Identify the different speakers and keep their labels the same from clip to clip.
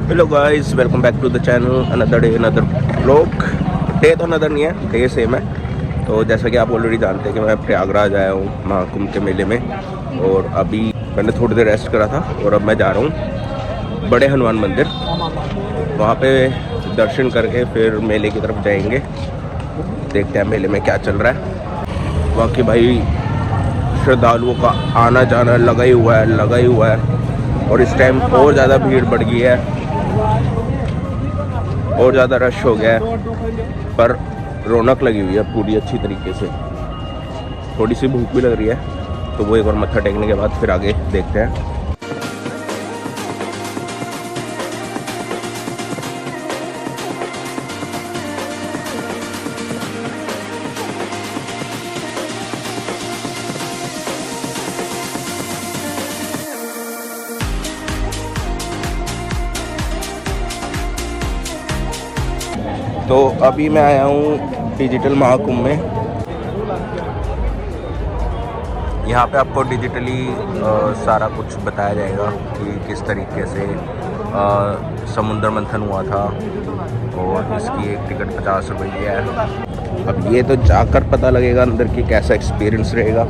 Speaker 1: Hello guys, welcome back to the channel. Another day another blog. Day तो another नहीं है, day same है। तो जैसा कि आप ऑलरेडी जानते हैं कि मैं प्रयागराज आया हूँ महाकुंभ के मेले में। और अभी मैंने थोड़ी देर रेस्ट करा था और अब मैं जा रहा हूँ बड़े हनुमान मंदिर। वहाँ पे दर्शन करके फिर मेले की तरफ जाएंगे। देखते हैं मेले में क्या चल रहा है। बाकी भाई श्रद्धालुओं का आना जाना लगा ही हुआ है। और इस टाइम और ज़्यादा भीड़ बढ़ गई है और ज़्यादा रश हो गया है, पर रौनक लगी हुई है पूरी अच्छी तरीके से। थोड़ी सी भूख भी लग रही है, तो वो एक बार मत्था टेकने के बाद फिर आगे देखते हैं। तो अभी मैं आया हूँ डिजिटल महाकुंभ में। यहाँ पे आपको डिजिटली सारा कुछ बताया जाएगा कि किस तरीके से समुद्र मंथन हुआ था। और इसकी एक टिकट 50 रुपये की है। अब ये तो जाकर पता लगेगा अंदर की कैसा एक्सपीरियंस रहेगा।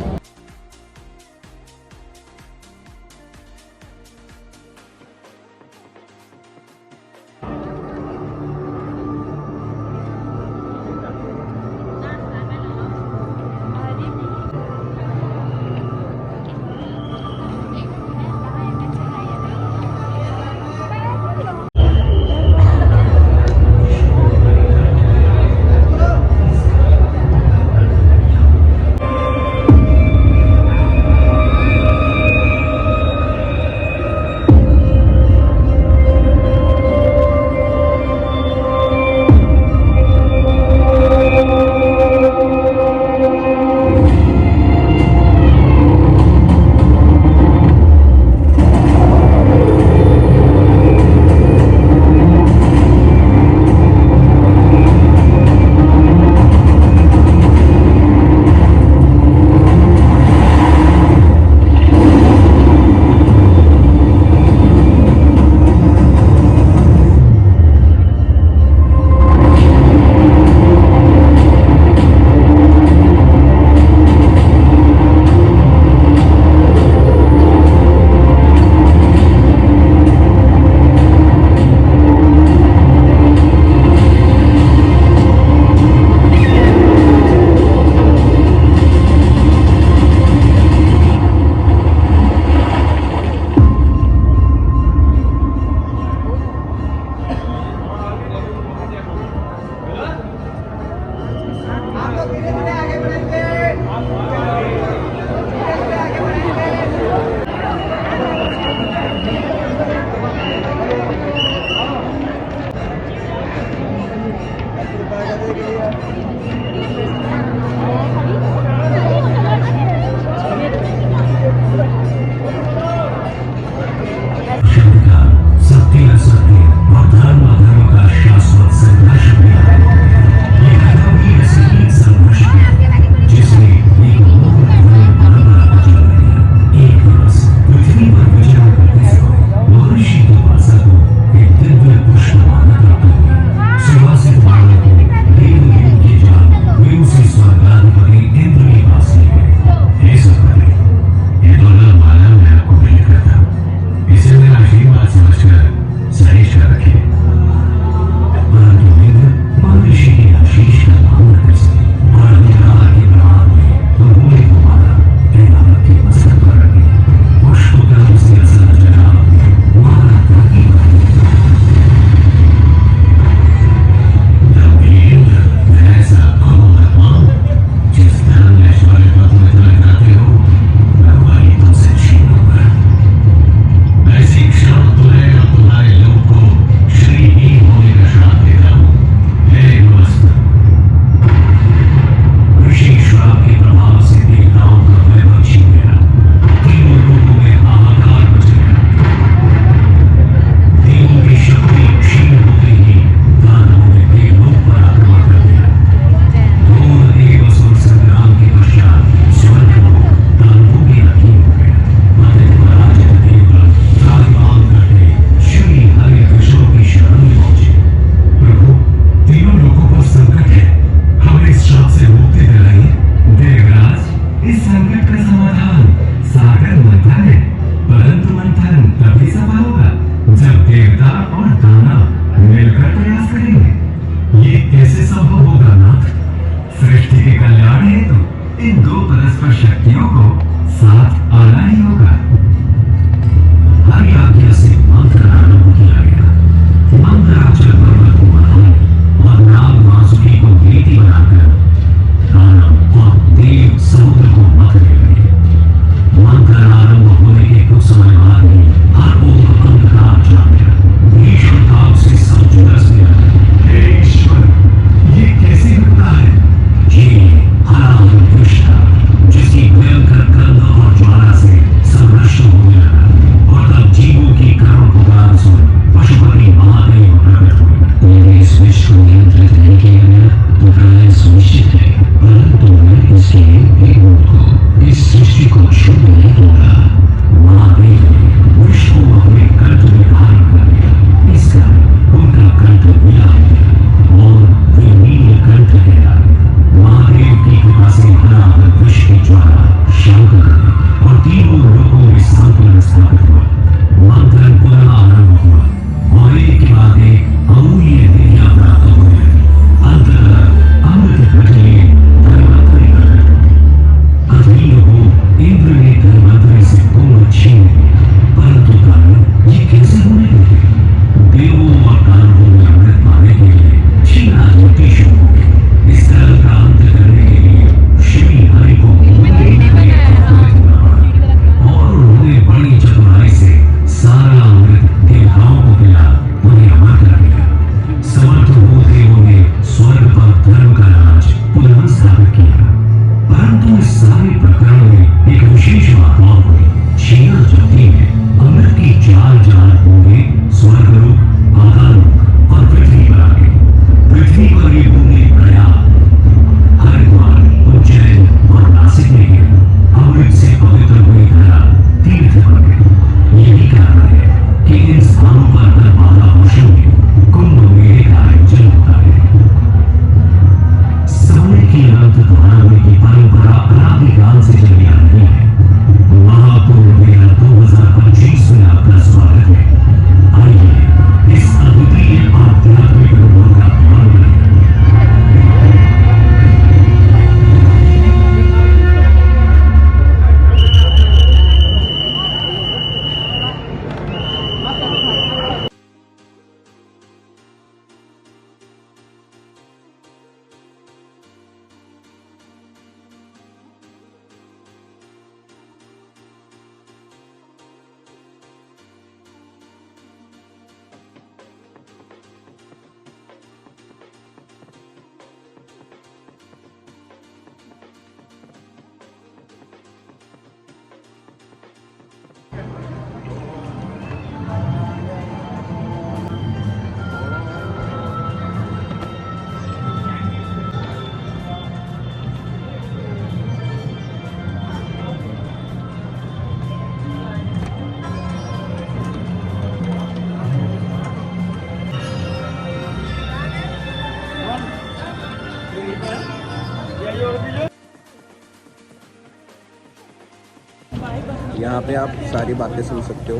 Speaker 1: यहाँ पे आप सारी बातें सुन सकते हो।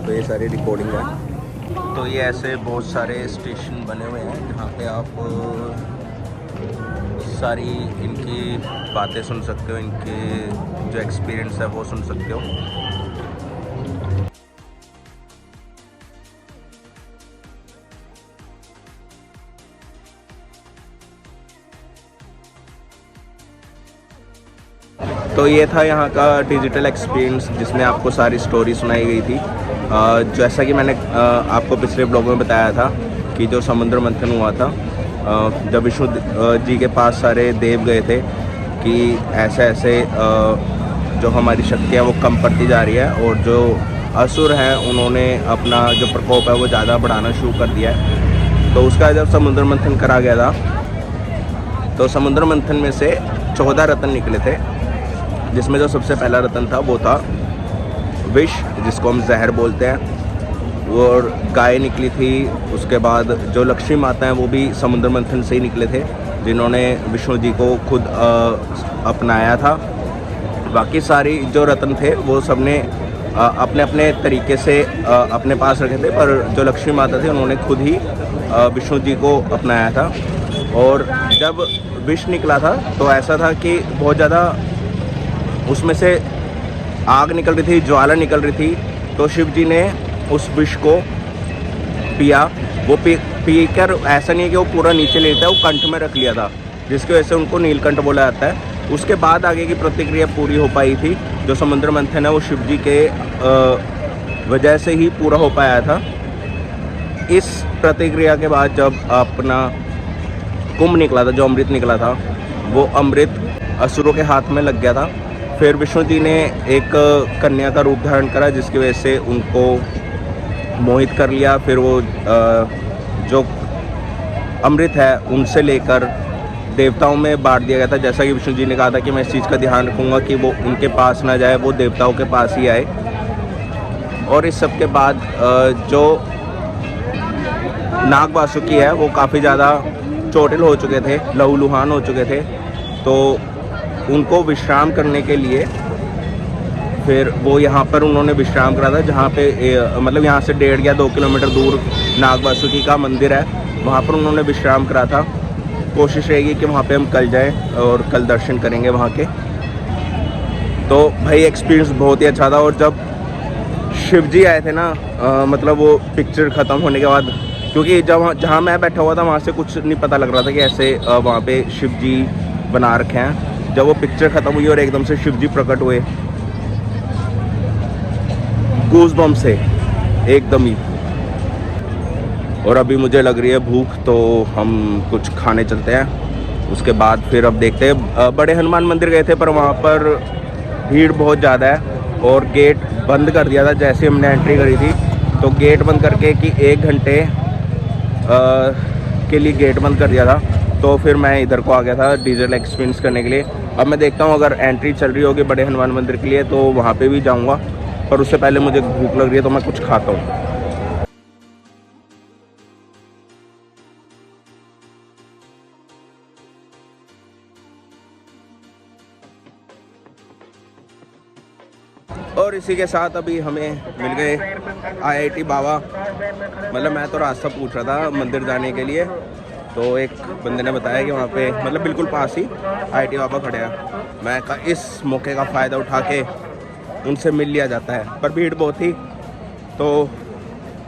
Speaker 1: तो ये सारी रिकॉर्डिंग है। तो ये ऐसे बहुत सारे स्टेशन बने हुए हैं जहाँ पे आप सारी इनकी बातें सुन सकते हो, इनके जो एक्सपीरियंस है वो सुन सकते हो। तो ये था यहाँ का डिजिटल एक्सपीरियंस जिसमें आपको सारी स्टोरी सुनाई गई थी। जैसा कि मैंने आपको पिछले ब्लॉग में बताया था कि जो समुद्र मंथन हुआ था, जब विष्णु जी के पास सारे देव गए थे कि ऐसे ऐसे जो हमारी शक्ति है वो कम पड़ती जा रही है और जो असुर हैं उन्होंने अपना जो प्रकोप है वो ज़्यादा बढ़ाना शुरू कर दिया है। तो उसका जब समुद्र मंथन करा गया था तो समुद्र मंथन में से 14 रत्न निकले थे, जिसमें जो सबसे पहला रत्न था वो था विष, जिसको हम जहर बोलते हैं, और गाय निकली थी। उसके बाद जो लक्ष्मी माता हैं वो भी समुद्र मंथन से ही निकले थे, जिन्होंने विष्णु जी को खुद अपनाया था। बाकी सारी जो रत्न थे वो सबने अपने अपने तरीके से अपने पास रखे थे, पर जो लक्ष्मी माता थी उन्होंने खुद ही विष्णु जी को अपनाया था। और जब विष निकला था तो ऐसा था कि बहुत ज़्यादा उसमें से आग निकल रही थी, ज्वाला निकल रही थी। तो शिव जी ने उस विष को पिया। वो पीकर ऐसा नहीं है कि वो पूरा नीचे लेता है, वो कंठ में रख लिया था, जिसकी वजह से उनको नीलकंठ बोला जाता है। उसके बाद आगे की प्रतिक्रिया पूरी हो पाई थी। जो समुद्र मंथन है वो शिव जी के वजह से ही पूरा हो पाया था। इस प्रतिक्रिया के बाद जब अपना कुंभ निकला था, जो अमृत निकला था, वो अमृत असुरों के हाथ में लग गया था। फिर विष्णु जी ने एक कन्या का रूप धारण करा, जिसकी वजह से उनको मोहित कर लिया। फिर वो जो अमृत है उनसे लेकर देवताओं में बांट दिया गया था। जैसा कि विष्णु जी ने कहा था कि मैं इस चीज़ का ध्यान रखूँगा कि वो उनके पास ना जाए, वो देवताओं के पास ही आए। और इस सब के बाद जो नाग वासुकी है वो काफ़ी ज़्यादा चोटिल हो चुके थे, लहूलुहान हो चुके थे। तो उनको विश्राम करने के लिए फिर वो यहाँ पर उन्होंने विश्राम करा था, जहाँ पे मतलब यहाँ से 1.5 या 2 किलोमीटर दूर नाग वासुकी का मंदिर है, वहाँ पर उन्होंने विश्राम करा था। कोशिश रहेगी कि वहाँ पे हम कल जाएं और कल दर्शन करेंगे वहाँ के। तो भाई एक्सपीरियंस बहुत ही अच्छा था। और जब शिव जी आए थे ना, मतलब वो पिक्चर ख़त्म होने के बाद, क्योंकि जब जहाँ मैं बैठा हुआ था वहाँ से कुछ नहीं पता लग रहा था कि ऐसे वहाँ पे शिव जी बना रखे हैं। जब वो पिक्चर ख़त्म हुई और एकदम से शिव जी प्रकट हुए, गूज़बम्स से एकदम ही। और अभी मुझे लग रही है भूख, तो हम कुछ खाने चलते हैं। उसके बाद फिर अब देखते हैं। बड़े हनुमान मंदिर गए थे, पर वहाँ पर भीड़ बहुत ज़्यादा है और गेट बंद कर दिया था जैसे हमने एंट्री करी थी। तो गेट बंद करके कि 1 घंटे के लिए गेट बंद कर दिया था। तो फिर मैं इधर को आ गया था डिजिटल एक्सपीरियंस करने के लिए। अब मैं देखता हूँ अगर एंट्री चल रही होगी बड़े हनुमान मंदिर के लिए तो वहाँ पे भी जाऊँगा, पर उससे पहले मुझे भूख लग रही है तो मैं कुछ खाता हूँ। और इसी के साथ अभी हमें मिल गए IIT बाबा। मतलब मैं तो रास्ता पूछ रहा था मंदिर जाने के लिए, तो एक बंदे ने बताया कि वहाँ पे मतलब बिल्कुल पास ही IIT बाबा खड़े हैं। मैं कहा इस मौके का फ़ायदा उठा के उनसे मिल लिया जाता है, पर भीड़ बहुत थी। तो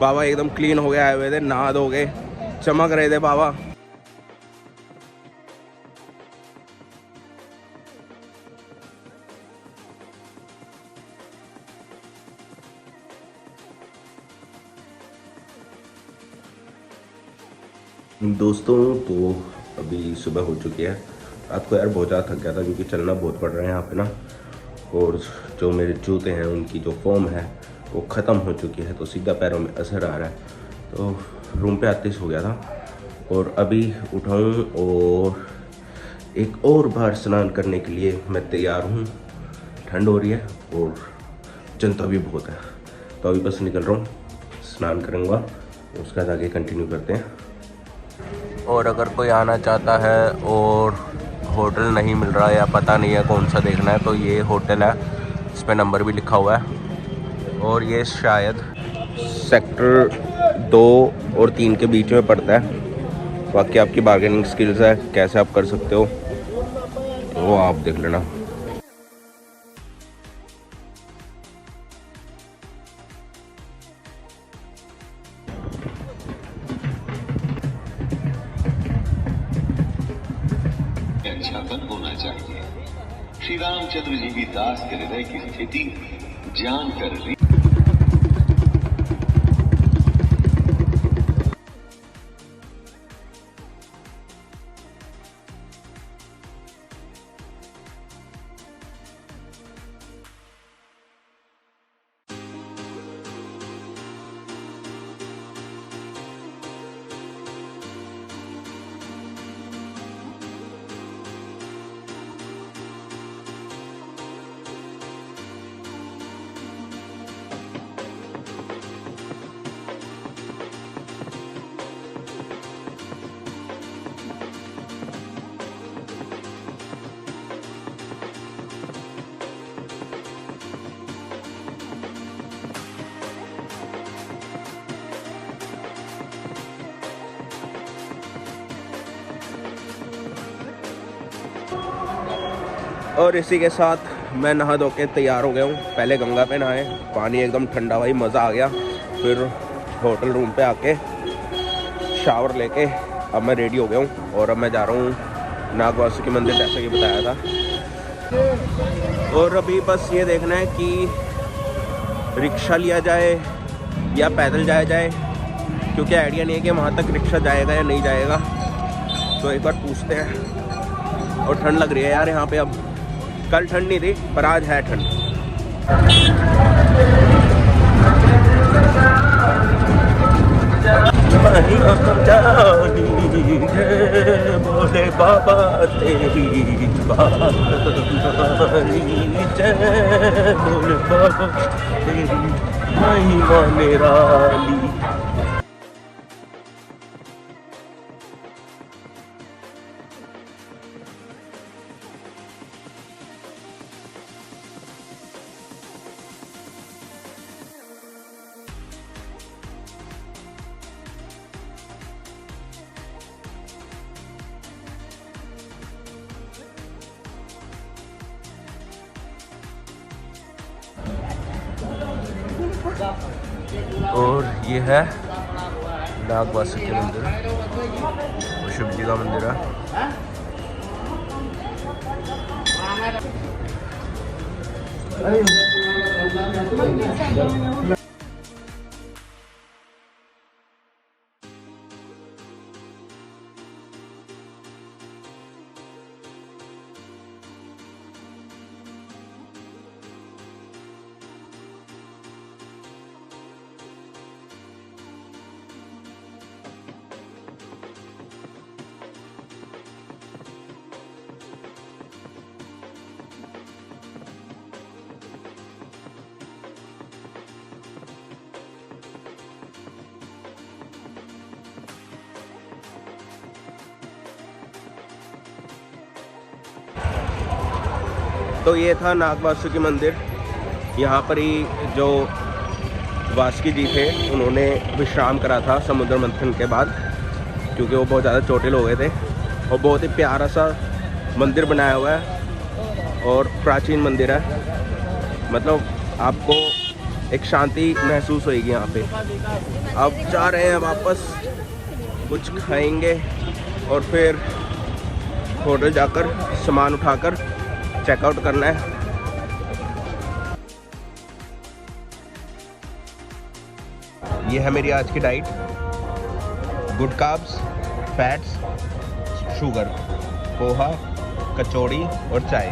Speaker 1: बाबा एकदम क्लीन हो गए आए हुए थे, नहा धो गए, चमक रहे थे बाबा। दोस्तों तो अभी सुबह हो चुकी है। रात को यार बहुत ज़्यादा थक गया था क्योंकि चलना बहुत पड़ रहा है यहाँ पे ना, और जो मेरे जूते हैं उनकी जो फॉर्म है वो ख़त्म हो चुकी है, तो सीधा पैरों में असर आ रहा है। तो रूम पे आते सो गया था और अभी उठाऊँ और एक और बार स्नान करने के लिए मैं तैयार हूँ। ठंड हो रही है और जनता भी बहुत है, तो अभी बस निकल रहा हूँ, स्नान करूँगा, उसके बाद आगे कंटिन्यू करते हैं। और अगर कोई आना चाहता है और होटल नहीं मिल रहा या पता नहीं है कौन सा देखना है, तो ये होटल है इस पे नंबर भी लिखा हुआ है। और ये शायद सेक्टर 2 और 3 के बीच में पड़ता है। बाकी आपकी बार्गेनिंग स्किल्स है, कैसे आप कर सकते हो वो आप देख लेना।
Speaker 2: अच्छापन होना चाहिए। श्री रामचंद्र जी की दास के हृदय की स्थिति जानकर
Speaker 1: और इसी के साथ मैं नहा धो के तैयार हो गया हूँ। पहले गंगा पे नहाए, पानी एकदम ठंडा, भाई मज़ा आ गया। फिर होटल रूम पे आके शावर लेके अब मैं रेडी हो गया हूँ और अब मैं जा रहा हूँ नागवासुकी मंदिर जैसा कि बताया था। और अभी बस ये देखना है कि रिक्शा लिया जाए या पैदल जाया जाए, क्योंकि आइडिया नहीं है कि वहाँ तक रिक्शा जाएगा या नहीं जाएगा। तो एक बार पूछते हैं। और ठंड लग रही है यार यहाँ पे। अब कल ठंड नहीं थी पर आज है ठंड। बोले बाबा तेरी बोले बाबा तेरी महिमा निराली। और ये है नागवासुकी मंदिर, वो शिव जी का मंदिर है। तो ये था नागवासुकी मंदिर। यहाँ पर ही जो वासुकी जी थे उन्होंने विश्राम करा था समुद्र मंथन के बाद, क्योंकि वो बहुत ज़्यादा चोटिल हो गए थे। और बहुत ही प्यारा सा मंदिर बनाया हुआ है और प्राचीन मंदिर है। मतलब आपको एक शांति महसूस होएगी यहाँ पे। अब जा रहे हैं वापस, कुछ खाएंगे और फिर होटल जाकर सामान उठाकर चेकआउट करना है। ये है मेरी आज की diet. Good carbs, fats, sugar, poha, kachori और चाय।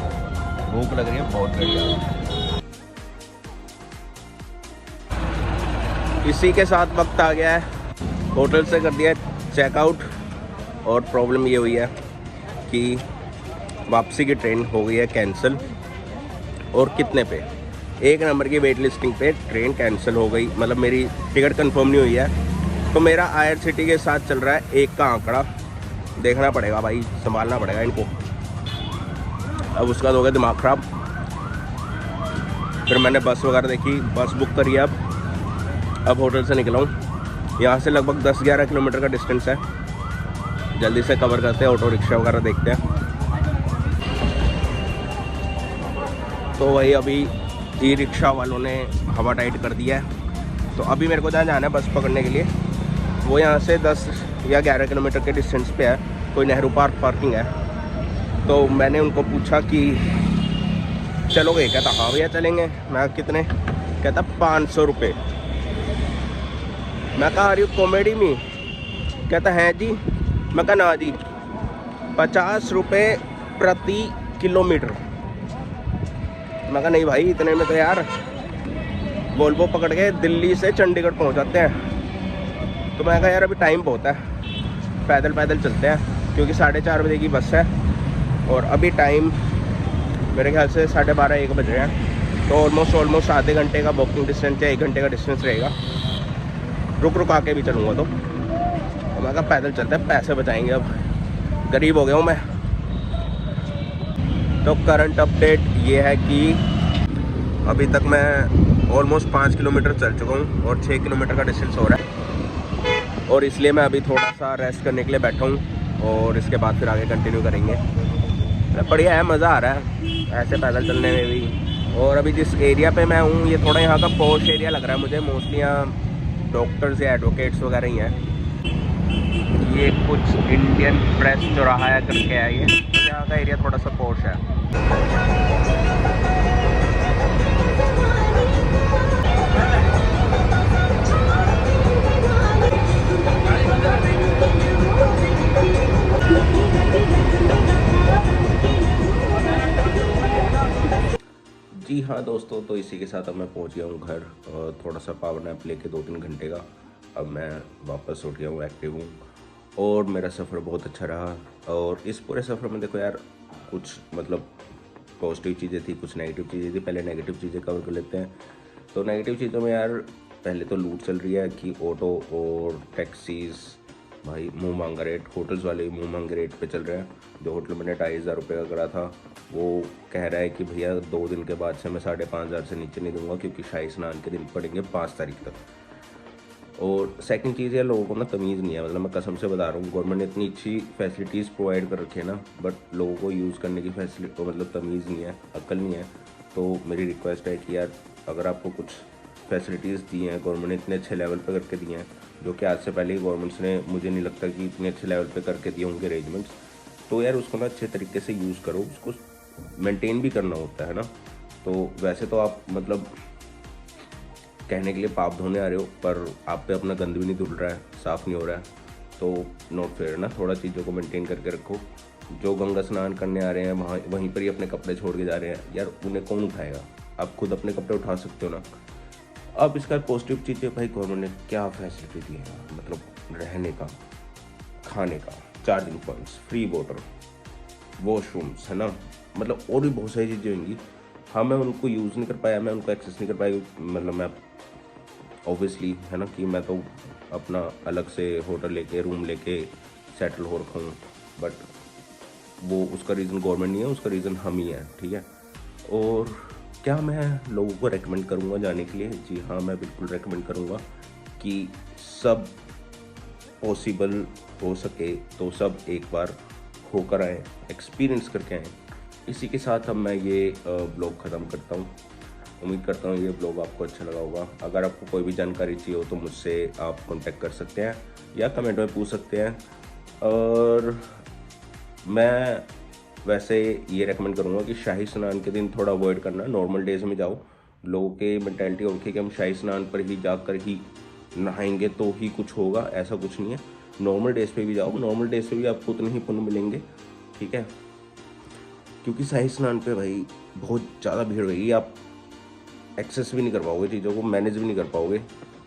Speaker 1: भूख लग रही है बहुत बढ़िया। इसी के साथ वक्त आ गया है, होटल से कर दिया चेकआउट। और प्रॉब्लम ये हुई है कि वापसी की ट्रेन हो गई है कैंसिल। और कितने पे? 1 नंबर की वेट लिस्टिंग पे ट्रेन कैंसिल हो गई, मतलब मेरी टिकट कंफर्म नहीं हुई है। तो मेरा IRCTC के साथ चल रहा है 1 का आंकड़ा। देखना पड़ेगा भाई, संभालना पड़ेगा इनको। अब उसका हो गया दिमाग ख़राब। फिर मैंने बस वगैरह देखी, बस बुक करी है। अब होटल से निकला हूँ। यहाँ से लगभग 10-11 किलोमीटर का डिस्टेंस है। जल्दी से कवर करते हैं, ऑटो रिक्शा वगैरह देखते हैं। तो वही अभी ई रिक्शा वालों ने हवा टाइट कर दिया है। तो अभी मेरे को जहाँ जाना है बस पकड़ने के लिए, वो यहाँ से 10 या 11 किलोमीटर के डिस्टेंस पे है। कोई नेहरू पार्क पार्किंग है। तो मैंने उनको पूछा कि चलोगे? कहता हाँ भैया चलेंगे। मैं कितने? कहता 500 रुपये। मैं कहा अरे कॉमेडी में? कहता है जी। मैं कहा ना जी, 50 रुपये प्रति किलोमीटर। मैं कहा नहीं भाई, इतने में तो यार वोल्वो पकड़ के दिल्ली से चंडीगढ़ पहुंच जाते हैं। तो मैं कहा यार अभी टाइम बहुत है, पैदल पैदल चलते हैं, क्योंकि 4:30 बजे की बस है और अभी टाइम मेरे ख्याल से 12:30-1 बज रहे हैं। तो ऑलमोस्ट आधे घंटे का वॉकिंग डिस्टेंस या 1 घंटे का डिस्टेंस रहेगा। रुक आके भी चलूँगा। तो मैं कहा पैदल चलते हैं, पैसे बचाएंगे, अब गरीब हो गया हूँ मैं। तो करंट अपडेट ये है कि अभी तक मैं ऑलमोस्ट 5 किलोमीटर चल चुका हूँ और 6 किलोमीटर का डिस्टेंस हो रहा है। और इसलिए मैं अभी थोड़ा सा रेस्ट करने के लिए बैठा हूँ और इसके बाद फिर आगे कंटिन्यू करेंगे। बढ़िया है, मज़ा आ रहा है ऐसे पैदल चलने में भी। और अभी जिस एरिया पे मैं हूँ ये थोड़ा यहाँ का पॉश एरिया लग रहा है मुझे। मोस्टली यहाँ डॉक्टर्स या एडवोकेट्स वगैरह ही हैं। ये कुछ इंडियन प्रेस चौराहा करके है ये। तो यहाँ का एरिया थोड़ा सा पॉश है। जी हाँ दोस्तों, तो इसी के साथ अब मैं पहुँच गया हूँ घर। और थोड़ा सा पावर नैप लेके 2-3 घंटे का अब मैं वापस उठ गया हूँ, एक्टिव हूँ। और मेरा सफ़र बहुत अच्छा रहा। और इस पूरे सफ़र में देखो यार, कुछ मतलब पॉजिटिव चीज़ें थी, कुछ नेगेटिव चीज़ें थी। पहले नेगेटिव चीज़ें कवर कर लेते हैं। तो नेगेटिव चीज़ों में यार पहले तो लूट चल रही है कि ऑटो और टैक्सीज़ भाई मुँह मांगा रेट, होटल्स वाले मुँह मांगे रेट पे चल रहे हैं। जो होटल मैंने 2,500 रुपये का करा था वो कह रहा है कि भैया 2 दिन के बाद से मैं 5,500 से नीचे नहीं दूंगा, क्योंकि शाही स्नान के दिन पड़ेंगे 5 तारीख तक। और सेकंड चीज़ है, लोगों को ना तमीज़ नहीं है। मतलब मैं कसम से बता रहा हूँ, गवर्नमेंट ने इतनी अच्छी फैसिलिटीज़ प्रोवाइड कर रखी है ना, बट लोगों को यूज़ करने की फैसिलिटी मतलब तमीज़ नहीं है, अक्ल नहीं है। तो मेरी रिक्वेस्ट है कि यार अगर आपको कुछ फैसिलिटीज़ दी हैं गवर्नमेंट ने, इतने अच्छे लेवल पर करके दिए हैं, जो कि आज से पहले ही गवर्नमेंट्स ने, मुझे नहीं लगता कि इतने अच्छे लेवल पर करके दिए होंगे अरेंजमेंट्स। तो यार उसको ना अच्छे तरीके से यूज़ करो, उसको मेंटेन भी करना होता है ना। तो वैसे तो आप मतलब कहने के लिए पाप धोने आ रहे हो, पर आप पे अपना गंद भी नहीं धुल रहा है, साफ़ नहीं हो रहा है। तो नोट फेयर ना, थोड़ा चीज़ों को मेंटेन करके रखो। जो गंगा स्नान करने आ रहे हैं वहीं पर ही अपने कपड़े छोड़ के जा रहे हैं, यार उन्हें कौन उठाएगा? आप खुद अपने कपड़े उठा सकते हो ना। अब इसका पॉजिटिव चीज़ है भाई, गवर्नमेंट ने क्या फैसिलिटी दी है, मतलब रहने का, खाने का, charging points, free water, washrooms, है ना। मतलब और भी बहुत सारी चीज़ें होंगी। हाँ मैं उनको यूज़ नहीं कर पाया, मैं उनको एक्सेस नहीं कर पाया, मतलब मैं ऑब्वियसली है ना कि मैं तो अपना अलग से होटल लेके रूम लेके सेटल हो रखा हूँ। बट वो उसका रीज़न गवर्नमेंट नहीं है, उसका रीज़न हम ही हैं, ठीक है। और क्या मैं लोगों को रेकमेंड करूँगा जाने के लिए? जी हाँ, मैं बिल्कुल रेकमेंड करूँगा कि सब पॉसिबल हो सके तो सब एक बार होकर आएँ, एक्सपीरियंस करके आएँ। इसी के साथ अब मैं ये ब्लॉग ख़त्म करता हूँ। उम्मीद करता हूँ ये ब्लॉग आपको अच्छा लगा होगा। अगर आपको कोई भी जानकारी चाहिए हो तो मुझसे आप कांटेक्ट कर सकते हैं या कमेंट में पूछ सकते हैं। और मैं वैसे ये रेकमेंड करूँगा कि शाही स्नान के दिन थोड़ा अवॉइड करना, नॉर्मल डेज में जाओ। लोगों के मेंटालिटी होती है कि हम शाही स्नान पर ही जाकर ही नहाएंगे तो ही कुछ होगा, ऐसा कुछ नहीं है। नॉर्मल डेज पे भी जाओ, नॉर्मल डेज पे भी आपको उतने ही पुण्य मिलेंगे, ठीक है। क्योंकि शाही स्नान पे भाई बहुत ज़्यादा भीड़ होगी, आप एक्सेस भी नहीं कर पाओगे, चीज़ों को मैनेज भी नहीं कर पाओगे।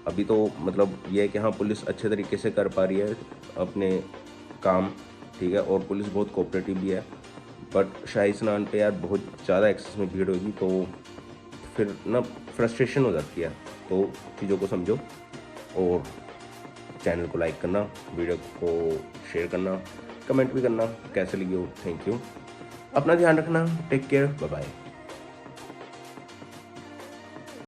Speaker 1: अभी तो मतलब ये है कि हाँ पुलिस अच्छे तरीके से कर पा रही है अपने काम, ठीक है, और पुलिस बहुत कोऑपरेटिव भी है। बट शाही स्नान पे यार बहुत ज़्यादा एक्सेस में भीड़ होगी तो फिर ना फ्रस्ट्रेशन हो जाती है। तो चीज़ों को समझो और चैनल को लाइक करना, वीडियो को शेयर करना, कमेंट भी करना कैसे लगी हो। थैंक यू, अपना ध्यान रखना, टेक केयर, बाय बाय।